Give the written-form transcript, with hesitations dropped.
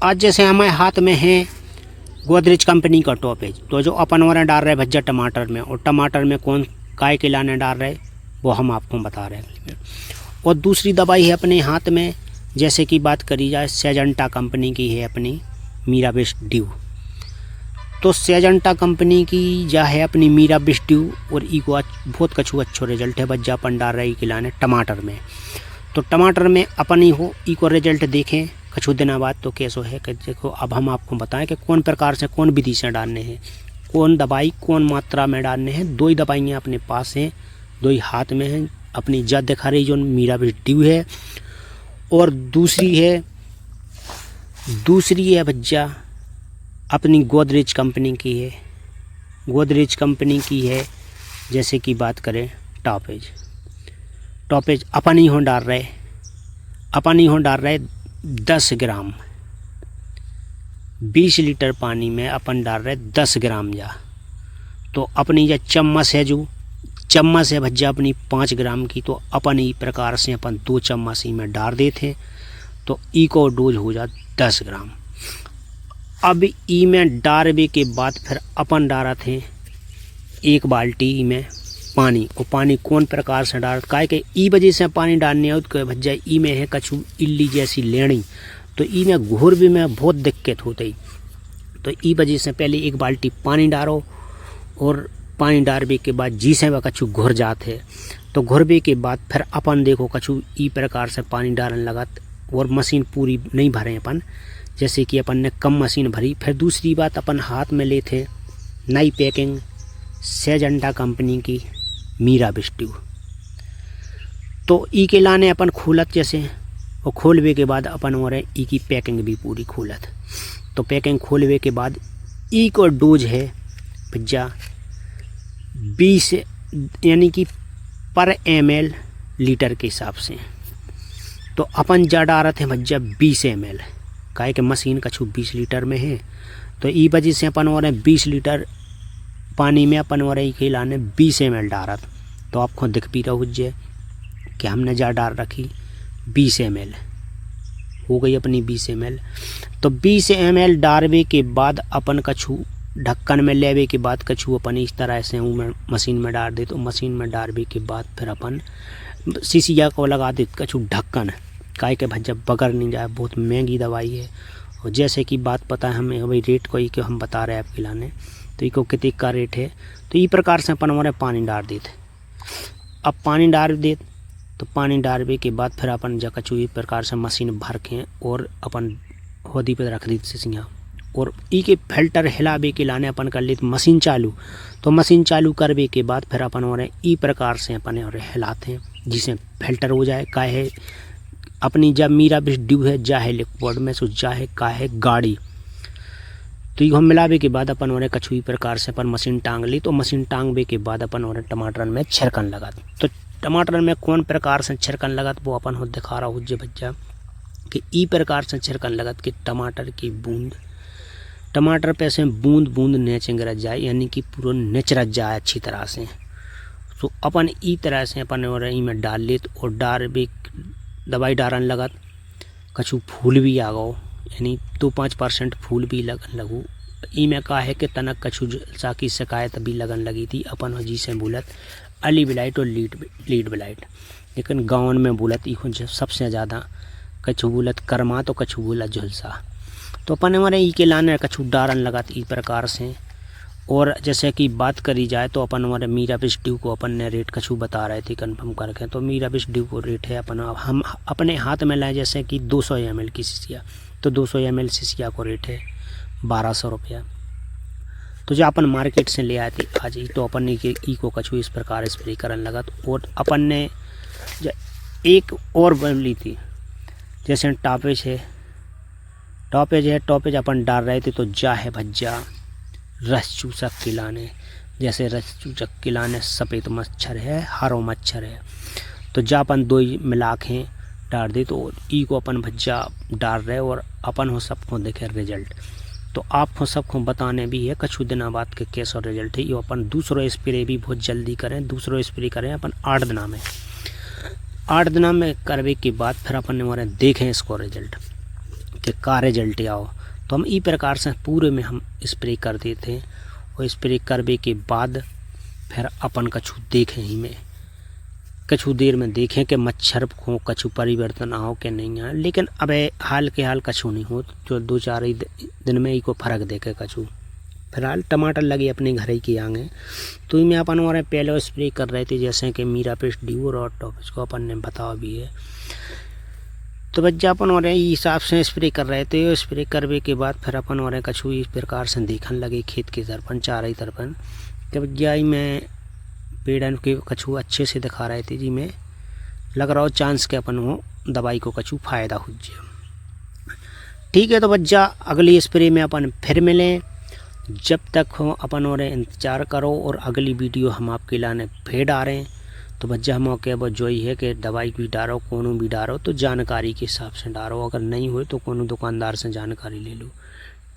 आज जैसे हमारे हाथ में है गोदरेज कंपनी का टॉपेज, तो जो अपन और डाल रहे भज्जा टमाटर में, और टमाटर में कौन काय के लाने डाल रहे वो हम आपको बता रहे हैं। और दूसरी दवाई है अपने हाथ में, जैसे कि बात करी जाए सेजेंटा कंपनी की है अपनी मीराबिस ड्यू। तो सेजेंटा कंपनी की जा है अपनी मीराबिस ड्यू, और इको बहुत कछु अच्छो रिजल्ट है भज्जा अपन डाल रहे खिलाने टमाटर में। तो टमाटर में अपन ही हो इको रिजल्ट देखें कछु दिनों बाद तो कैसो है कि देखो अब हम आपको बताएं कि कौन प्रकार से कौन विधि से डालने हैं, कौन दवाई कौन मात्रा में डालने हैं। दो ही दवाइयाँ अपने पास हैं, दो ही हाथ में हैं। अपनी जद दिखा रही जो मीराबिस ड्यू है, और दूसरी है भज्जा अपनी गोदरेज कंपनी की है। गोदरेज कंपनी की है जैसे कि बात करें टॉपेज अपन ही हो डाल रहे 10 ग्राम 20 लीटर पानी में अपन डाल रहे 10 ग्राम जा। तो अपनी जो चम्मच है भज्जा अपनी 5 ग्राम की, तो अपन ही प्रकार से अपन 2 चम्मच ही में डाल देते, तो ई को डोज हो जा 10 ग्राम। अब ई में डालने के बाद फिर अपन डाल थे 1 बाल्टी में पानी। और पानी कौन प्रकार से डाल काय के ई वजह से पानी डालने हो तो भज्जा ई में है कछु इल्ली जैसी लेनी, तो ई में घोर भी में बहुत दिक्कत होती। तो ई वजह से पहले 1 बाल्टी पानी डालो, और पानी डालने के बाद जी से वह कछु घुर जाते, तो घुरबे के बाद फिर अपन देखो कछु ई प्रकार से पानी डालने लगा, और मशीन पूरी नहीं भरे अपन, जैसे कि अपन ने कम मशीन भरी। फिर दूसरी बात अपन हाथ में ले थे नई पैकिंग सेजेंटा कंपनी की मीराबिस ड्यू। तो ई के लाने अपन खोलत जैसे, और खोलवे के बाद अपन और ई की पैकिंग भी पूरी खोलत। तो पैकिंग खोलवे के बाद ई को डोज है भज्जा 20 यानी कि पर ml लीटर के हिसाब से। तो अपन जा डाल रहे थे भज्जा 20 ml, काहे के मशीन कछु 20 लीटर में है, तो ई वजह से अपन और 20 लीटर पानी में अपन और ई खिलाने 20 ml डालत। तो आपको दिख भी रहा जे कि हमने जा डाल रखी 20 ml हो गई अपनी 20 ml। तो 20 ml डालने के बाद अपन कछु ढक्कन में लेवे के बाद कछु अपन इस तरह से मशीन में डाल दे। तो मशीन में डालने के बाद फिर अपन शीशिया को लगा दे कछु ढक्कन, काहे के भज्जा बगर नहीं जाए, बहुत महंगी दवाई है। और जैसे कि बात पता है हमें भाई रेट को ही कि हम बता रहे हैं आप खिलाने, तो इको कितने का रेट है। तो ई प्रकार से अपन हमारे पानी डाल देते। अब पानी डाल दे, तो पानी डालने के बाद फिर अपन जा कछु ई प्रकार से मशीन भर के और अपन होदी पे रख दी शीशियाँ, और ई के फिल्टर हिलावे के लाने अपन कर लेते मशीन चालू। तो मशीन चालू करवे के बाद फिर अपन और ई प्रकार से अपन और हिलाते हैं जिसे फिल्टर हो जाए। काहे अपनी जब मीराबिस ड्यू है जा है लिक्विड में, सो जा है काहे गाड़ी। तो ये हम मिलावे के बाद अपन और कछु ई प्रकार से अपन मशीन टांग ली। तो मशीन टांगवे के बाद अपन और टमाटर में छिड़कन लगा। तो टमाटर में कौन प्रकार से छिड़कन लगा वो अपन हो दिखा रहा हूँ जे बच्चा कि ई प्रकार से छिड़कन लगा कि टमाटर पे से बूंद बूंद नीचे गिर जाए, यानी कि पूरा निचरत जाए अच्छी तरह से। तो अपन ई तरह से अपन और ई में डाल लेत, और डाल भी दवाई डालन लगत कछु फूल भी आ गो, यानी 2-5% फूल भी लगन लगू। ई में का है कि तनक कछु सा की शिकायत भी लगन लगी थी अपन जी से बोलत अली ब्लाइट और लीड ब्लाइट, लेकिन गाँव में बोलत ई सबसे ज़्यादा कछु बोलत करमा, तो कछु बोलत झुलसा। तो अपन हमारे ई के लाने कछु डारन लगा ई प्रकार से। और जैसे कि बात करी जाए तो अपन हमारे मीराबिस ड्यू को अपन ने रेट कछु बता रहे थे कंफर्म करके। तो मीराबिस ड्यू को रेट है अपन हम अपने हाथ में लाए जैसे कि 200 ml की शीशिया, तो 200 ml शीशिया को रेट है 1200 रुपया। तो जो अपन मार्केट से ले आए थे आज ही, तो अपन ने ई को कछु इस प्रकार स्प्रे करन लगा। और अपन ने एक और ली थी जैसे टॉपेज अपन डाल रहे थे, तो जा है भज्जा रस चूसक खिलाने, जैसे रस चूसक खिलाने सफ़ेद मच्छर है, हरो मच्छर है, तो जा अपन 2 मिला के डाल दे। तो ई को अपन भज्जा डाल रहे, और अपन हो सबको देखे रिजल्ट। तो आपको सबको बताने भी है कछु दिनों बाद के कैसा रिजल्ट है। ये अपन दूसरो स्प्रे भी बहुत जल्दी करें, दूसरो स्प्रे करें अपन 8 दिनों में। 8 दिन में करवे के बाद फिर अपन हमारे देखें इसको रिजल्ट कि का रिजल्ट आओ। तो हम इस प्रकार से पूरे में हम स्प्रे कर देते हैं और स्प्रे करने के बाद फिर अपन कछु देखें ही में कछु देर में देखें कि मच्छर को कछु परिवर्तन आओ कि नहीं आए। लेकिन अब हाल के हाल कछु नहीं हो, जो 2-4 ही दिन में ही को फर्क देखे कछु। फिलहाल टमाटर लगे अपने घर ही के आगे, तो इनमें अपन और पहले स्प्रे कर रहे थे जैसे कि मीरापेस्ट ड्यू और टॉप, इसको अपन ने बताया भी है। तो बच्चा अपन और हिसाब से स्प्रे कर रहे थे। स्प्रे करने के बाद फिर अपन और कछु इस प्रकार से देखने लगे खेत के तरफन, चारे तरफन कि बच्चा में पेड़न के कछु अच्छे से दिखा रहे थे जी में लग रहा हो चांस के अपन वो दवाई को कछु फ़ायदा हो जाए। ठीक है, तो बच्चा अगली स्प्रे में अपन फिर मिलें। जब तक हो अपन और इंतज़ार करो और अगली वीडियो हम आपके लाने फिर डालें। तो बच्चा हम के वो जो ही है कि दवाई भी डालो, कोनो भी डालो तो जानकारी के हिसाब से डालो, अगर नहीं हो तो कोनो दुकानदार से जानकारी ले लो।